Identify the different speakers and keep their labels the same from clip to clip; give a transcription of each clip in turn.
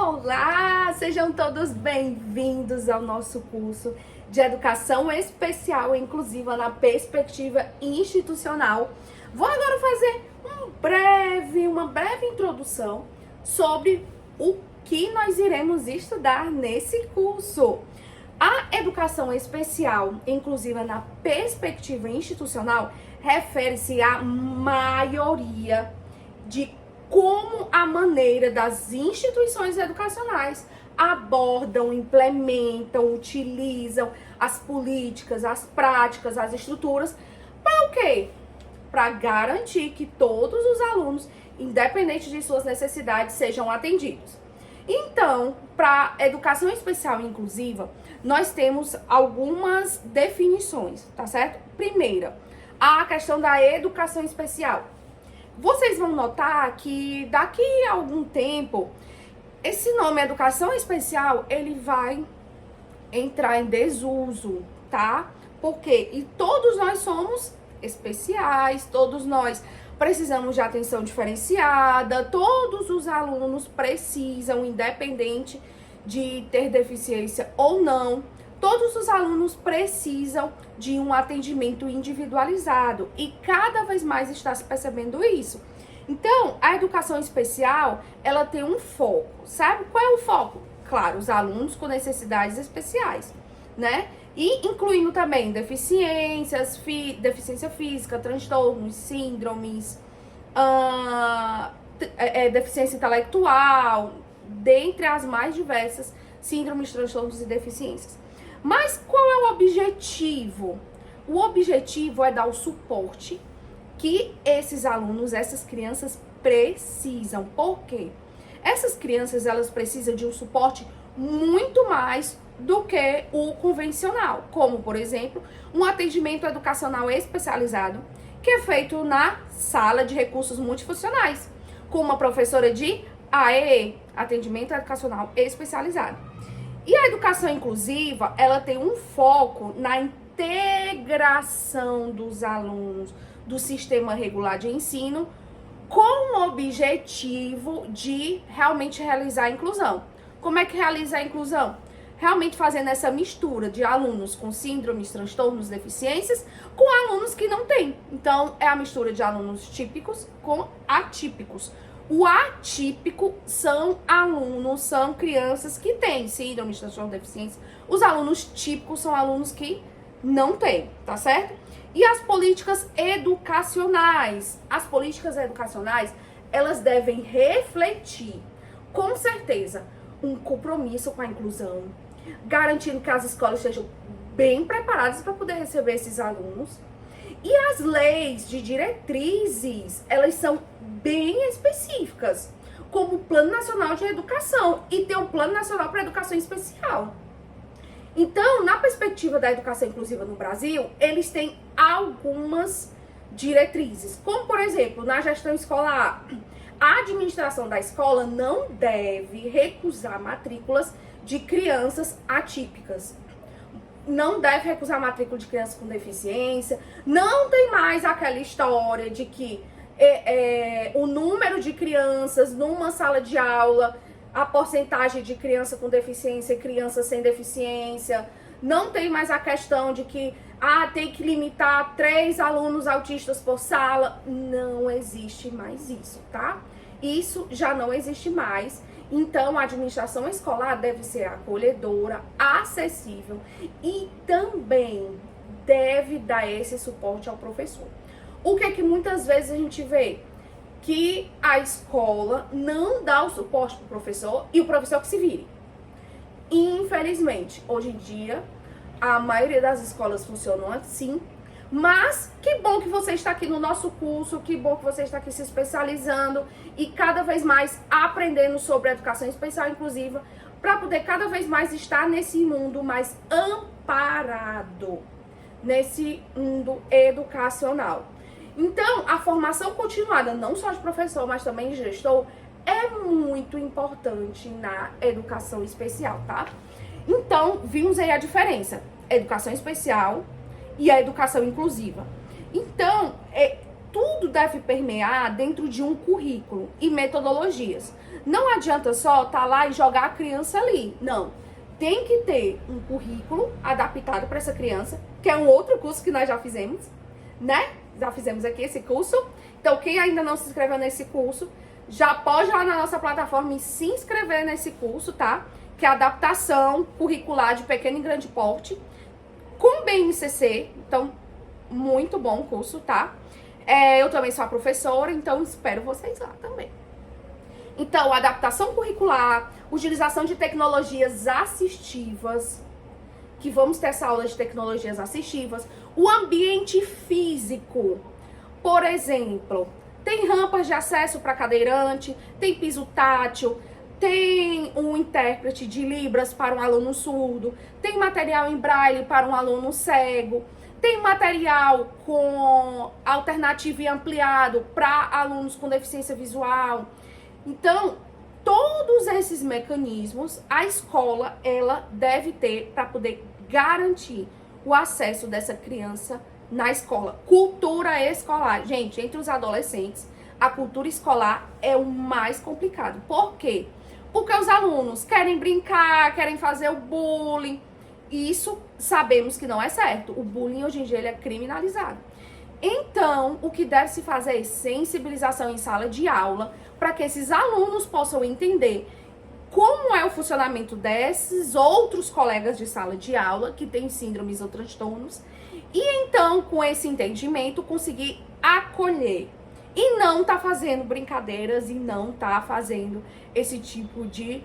Speaker 1: Olá, sejam todos bem-vindos ao nosso curso de Educação Especial e Inclusiva na Perspectiva Institucional. Vou agora fazer uma breve introdução sobre o que nós iremos estudar nesse curso. A Educação Especial e Inclusiva na Perspectiva Institucional refere-se à maioria de como a maneira das instituições educacionais abordam, implementam, utilizam as políticas, as práticas, as estruturas para o quê? Para garantir que todos os alunos, independente de suas necessidades, sejam atendidos. Então, para a educação especial e inclusiva, nós temos algumas definições, tá certo? Primeira, a questão da educação especial. Vocês vão notar que daqui a algum tempo, esse nome educação especial, ele vai entrar em desuso, tá? Porque e todos nós somos especiais, todos nós precisamos de atenção diferenciada, todos os alunos precisam, independente de ter deficiência ou não, todos os alunos precisam de um atendimento individualizado e cada vez mais está se percebendo isso. Então, a educação especial, ela tem um foco, sabe? Qual é o foco? Claro, os alunos com necessidades especiais, né? E incluindo também deficiência física, transtornos, síndromes, deficiência intelectual, dentre as mais diversas síndromes, transtornos e deficiências. Mas qual é o objetivo? O objetivo é dar o suporte que esses alunos, essas crianças precisam. Por quê? Essas crianças, elas precisam de um suporte muito mais do que o convencional, como, por exemplo, um atendimento educacional especializado, que é feito na sala de recursos multifuncionais, com uma professora de AEE, atendimento educacional especializado. E a educação inclusiva, ela tem um foco na integração dos alunos do sistema regular de ensino com o objetivo de realmente realizar a inclusão. Como é que realiza a inclusão? Realmente fazendo essa mistura de alunos com síndromes, transtornos, deficiências, com alunos que não têm. Então, é a mistura de alunos típicos com atípicos. O atípico são crianças que têm síndrome, transtorno, deficiência. Os alunos típicos são alunos que não têm, tá certo? E as políticas educacionais? As políticas educacionais, elas devem refletir, com certeza, um compromisso com a inclusão, garantindo que as escolas estejam bem preparadas para poder receber esses alunos. E as leis de diretrizes, elas são bem específicas, como o Plano Nacional de Educação e tem o Plano Nacional para Educação Especial. Então, na perspectiva da educação inclusiva no Brasil, eles têm algumas diretrizes, como, por exemplo, na gestão escolar, a administração da escola não deve recusar matrículas de crianças atípicas. Não deve recusar matrícula de crianças com deficiência. Não tem mais aquela história de que o número de crianças numa sala de aula, a porcentagem de criança com deficiência e criança sem deficiência. Não tem mais a questão de que tem que limitar 3 alunos autistas por sala. Não existe mais isso, tá? Isso já não existe mais. Então, a administração escolar deve ser acolhedora, acessível e também deve dar esse suporte ao professor. O que é que muitas vezes a gente vê? Que a escola não dá o suporte para o professor e o professor que se vire. Infelizmente, hoje em dia, a maioria das escolas funcionam assim. Mas que bom que você está aqui no nosso curso, que bom que você está aqui se especializando e cada vez mais aprendendo sobre a educação especial e inclusiva para poder cada vez mais estar nesse mundo mais amparado, nesse mundo educacional. Então, a formação continuada, não só de professor, mas também de gestor, é muito importante na educação especial, tá? Então, vimos aí a diferença, educação especial e a educação inclusiva. Então, tudo deve permear dentro de um currículo e metodologias. Não adianta só estar lá e jogar a criança ali. Não. Tem que ter um currículo adaptado para essa criança, que é um outro curso que nós já fizemos, né? Já fizemos aqui esse curso. Então, quem ainda não se inscreveu nesse curso, já pode ir lá na nossa plataforma e se inscrever nesse curso, tá? Que é adaptação curricular de pequeno e grande porte, com BNCC. Então, muito bom o curso, tá? Eu também sou a professora, então espero vocês lá também. Então, adaptação curricular, utilização de tecnologias assistivas, que vamos ter essa aula de tecnologias assistivas, o ambiente físico, por exemplo, tem rampas de acesso para cadeirante, tem piso tátil, tem um intérprete de Libras para um aluno surdo, tem material em braille para um aluno cego, tem material com alternativo e ampliado para alunos com deficiência visual. Então, todos esses mecanismos, a escola, ela deve ter para poder garantir o acesso dessa criança na escola. Cultura escolar. Gente, entre os adolescentes, a cultura escolar é o mais complicado. Por quê? Porque os alunos querem brincar, querem fazer o bullying. Isso sabemos que não é certo. O bullying hoje em dia ele é criminalizado. Então, o que deve se fazer é sensibilização em sala de aula para que esses alunos possam entender como é o funcionamento desses outros colegas de sala de aula que têm síndromes ou transtornos e então, com esse entendimento, conseguir acolher e não tá fazendo brincadeiras e não tá fazendo esse tipo de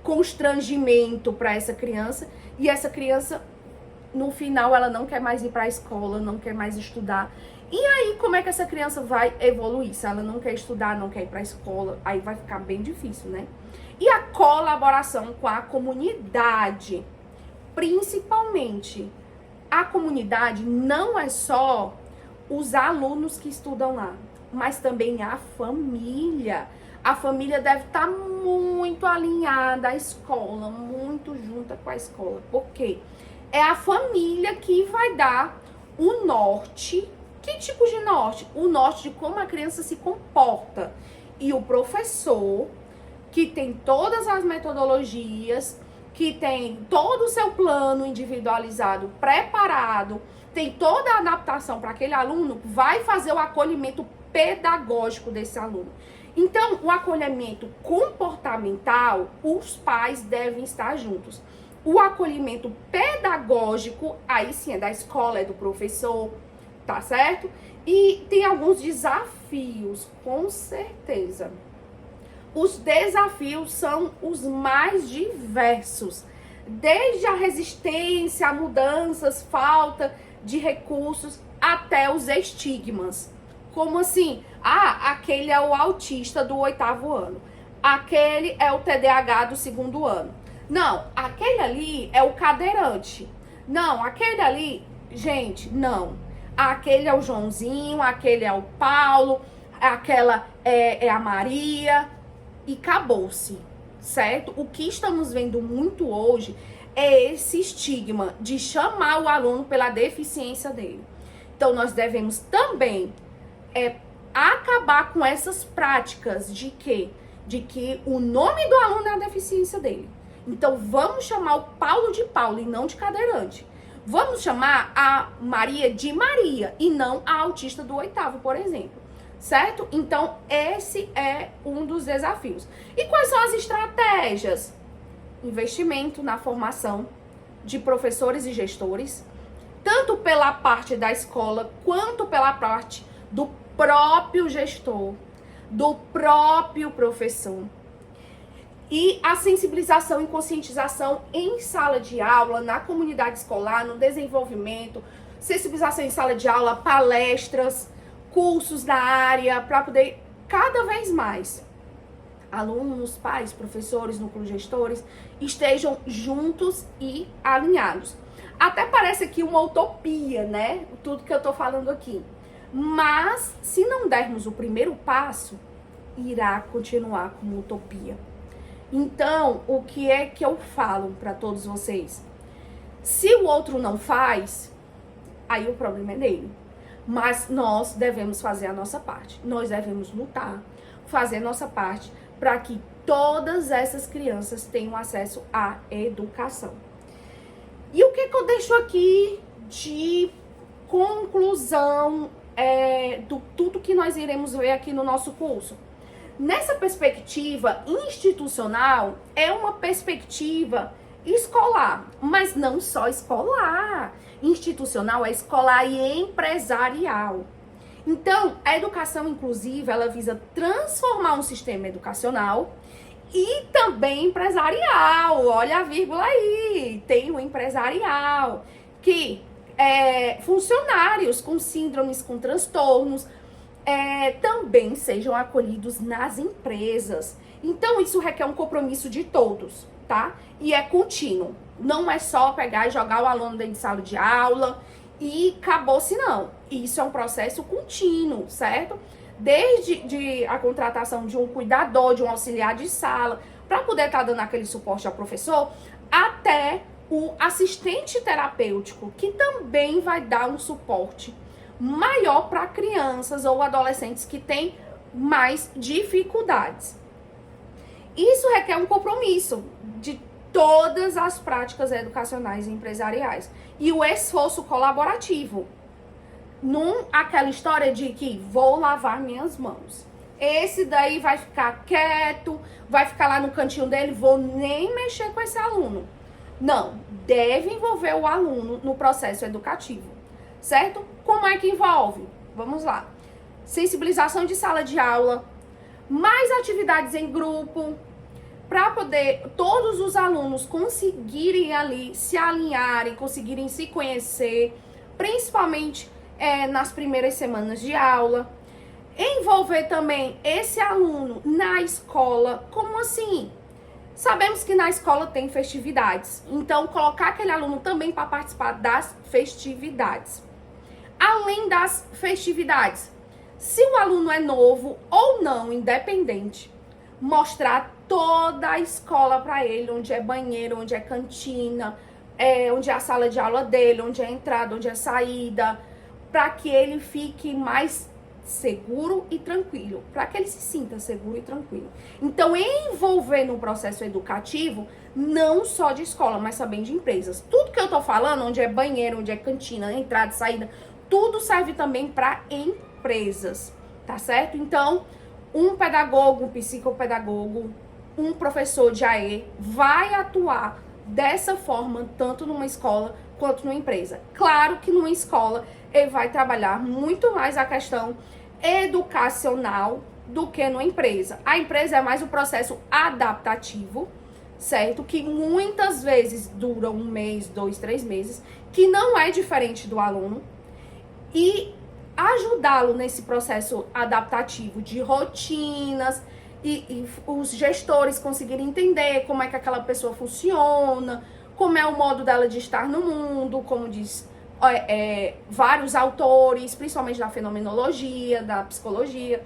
Speaker 1: constrangimento para essa criança e essa criança no final ela não quer mais ir para a escola, não quer mais estudar. E aí, como é que essa criança vai evoluir? Se ela não quer estudar, não quer ir para a escola, aí vai ficar bem difícil, né? E a colaboração com a comunidade, principalmente. A comunidade não é só os alunos que estudam lá, mas também a família. A família deve estar muito alinhada à escola, muito junta com a escola. Por quê? É a família que vai dar o norte. Que tipo de norte? O norte de como a criança se comporta. E o professor, que tem todas as metodologias, que tem todo o seu plano individualizado preparado, tem toda a adaptação para aquele aluno, vai fazer o acolhimento pedagógico desse aluno. Então, o acolhimento comportamental, os pais devem estar juntos. O acolhimento pedagógico, aí sim é da escola, é do professor, tá certo? E tem alguns desafios, com certeza. Os desafios são os mais diversos, desde a resistência a mudanças, falta de recursos, até os estigmas. Como assim? Ah, aquele é o autista do 8º ano. Aquele é o TDAH do 2º ano. Não, aquele ali é o cadeirante. Não, aquele ali, gente, não. Aquele é o Joãozinho, aquele é o Paulo, aquela é a Maria e acabou-se, certo? O que estamos vendo muito hoje é esse estigma de chamar o aluno pela deficiência dele. Então, nós devemos também acabar com essas práticas de que o nome do aluno é a deficiência dele. Então, vamos chamar o Paulo de Paulo e não de cadeirante. Vamos chamar a Maria de Maria e não a autista do 8º, por exemplo. Certo? Então, esse é um dos desafios. E quais são as estratégias? Investimento na formação de professores e gestores, tanto pela parte da escola, quanto pela parte do próprio gestor, do próprio professor. E a sensibilização e conscientização em sala de aula, na comunidade escolar, no desenvolvimento, sensibilização em sala de aula, palestras, cursos na área, para poder cada vez mais alunos, pais, professores, núcleos gestores estejam juntos e alinhados. Até parece aqui uma utopia, né? Tudo que eu tô falando aqui. Mas, se não dermos o primeiro passo, irá continuar como utopia. Então, o que é que eu falo para todos vocês? Se o outro não faz, aí o problema é dele. Mas nós devemos fazer a nossa parte. Nós devemos lutar, fazer a nossa parte para que todas essas crianças tenham acesso à educação. E o que eu deixo aqui de conclusão do tudo que nós iremos ver aqui no nosso curso? Nessa perspectiva institucional, é uma perspectiva escolar, mas não só escolar. Institucional é escolar e empresarial. Então, a educação inclusiva, ela visa transformar um sistema educacional e também empresarial. Olha a vírgula aí, tem o empresarial, que funcionários com síndromes, com transtornos, também sejam acolhidos nas empresas. Então, isso requer um compromisso de todos, tá? E é contínuo. Não é só pegar e jogar o aluno dentro de sala de aula e acabou-se, não. Isso é um processo contínuo, certo? Desde a contratação de um cuidador, de um auxiliar de sala, para poder estar dando aquele suporte ao professor, até o assistente terapêutico, que também vai dar um suporte maior para crianças ou adolescentes que têm mais dificuldades. Isso requer um compromisso de todas as práticas educacionais e empresariais e o esforço colaborativo. Não aquela história de que vou lavar minhas mãos. Esse daí vai ficar quieto, vai ficar lá no cantinho dele, vou nem mexer com esse aluno. Não, deve envolver o aluno no processo educativo, certo? Como é que envolve? Vamos lá. Sensibilização de sala de aula, mais atividades em grupo, para poder todos os alunos conseguirem ali se alinharem, conseguirem se conhecer, principalmente nas primeiras semanas de aula. Envolver também esse aluno na escola, como assim? Sabemos que na escola tem festividades, então colocar aquele aluno também para participar das festividades. Além das festividades, se o aluno é novo ou não, independente, mostrar toda a escola para ele, onde é banheiro, onde é cantina, onde é a sala de aula dele, onde é a entrada, onde é a saída, para que ele fique mais seguro e tranquilo, para que ele se sinta seguro e tranquilo. Então, envolver no processo educativo, não só de escola, mas também de empresas. Tudo que eu tô falando, onde é banheiro, onde é cantina, entrada, saída, tudo serve também para empresas, tá certo? Então, um pedagogo, um psicopedagogo, um professor de AE vai atuar dessa forma, tanto numa escola quanto numa empresa. Claro que numa escola ele vai trabalhar muito mais a questão educacional do que numa empresa. A empresa é mais o processo adaptativo, certo? Que muitas vezes dura 1 mês, 2, 3 meses, que não é diferente do aluno. E ajudá-lo nesse processo adaptativo de rotinas e os gestores conseguirem entender como é que aquela pessoa funciona, como é o modo dela de estar no mundo, como diz vários autores, principalmente da fenomenologia, da psicologia.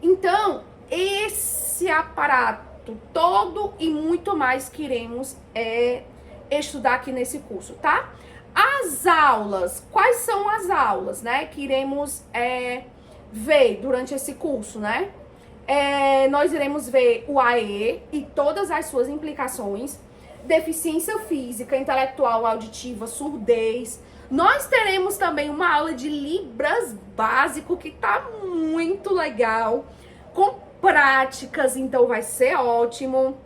Speaker 1: Então, esse aparato todo e muito mais que iremos estudar aqui nesse curso, tá? As aulas, quais são as aulas, né, que iremos ver durante esse curso, né? Nós iremos ver o AE e todas as suas implicações, deficiência física, intelectual, auditiva, surdez. Nós teremos também uma aula de Libras básico, que tá muito legal, com práticas, então vai ser ótimo.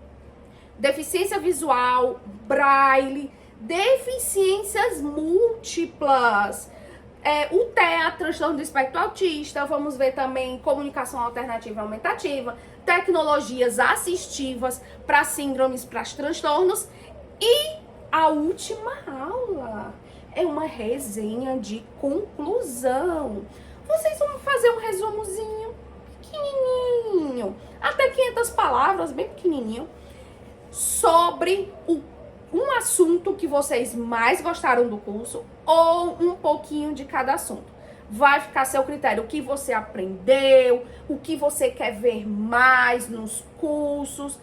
Speaker 1: Deficiência visual, Braille, deficiências múltiplas, o TEA, transtorno do espectro autista. Vamos ver também comunicação alternativa e aumentativa, tecnologias assistivas para síndromes, para transtornos. E a última aula é uma resenha de conclusão. Vocês vão fazer um resumozinho pequenininho, até 500 palavras, bem pequenininho, sobre um assunto que vocês mais gostaram do curso ou um pouquinho de cada assunto. Vai ficar a seu critério o que você aprendeu, o que você quer ver mais nos cursos.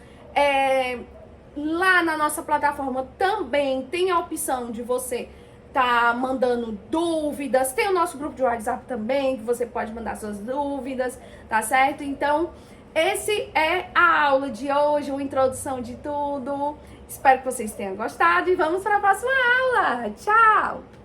Speaker 1: Lá na nossa plataforma também tem a opção de você tá mandando dúvidas. Tem o nosso grupo de WhatsApp também, que você pode mandar suas dúvidas, tá certo? Então, esse é a aula de hoje, uma introdução de tudo. Espero que vocês tenham gostado e vamos para a próxima aula. Tchau!